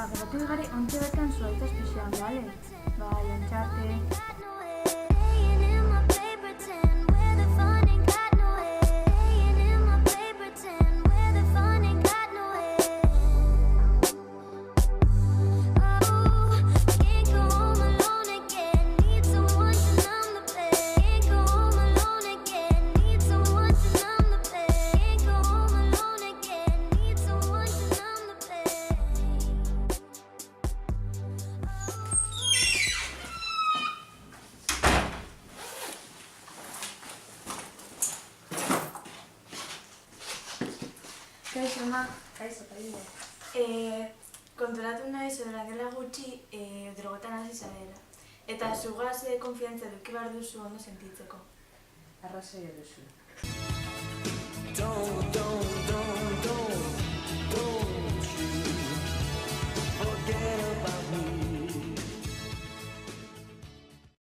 Geratu gari ontze bekan zuaita espezian, bale? Bai, entxarte. Kaixo, ma. Kaixo, kaixo. Konturatu nahi zure dela gutxi drogetan hasi zarela. Eta zugaz konfiantza eduki behar duzu ondo sentitzeko. Arrazoi duzu.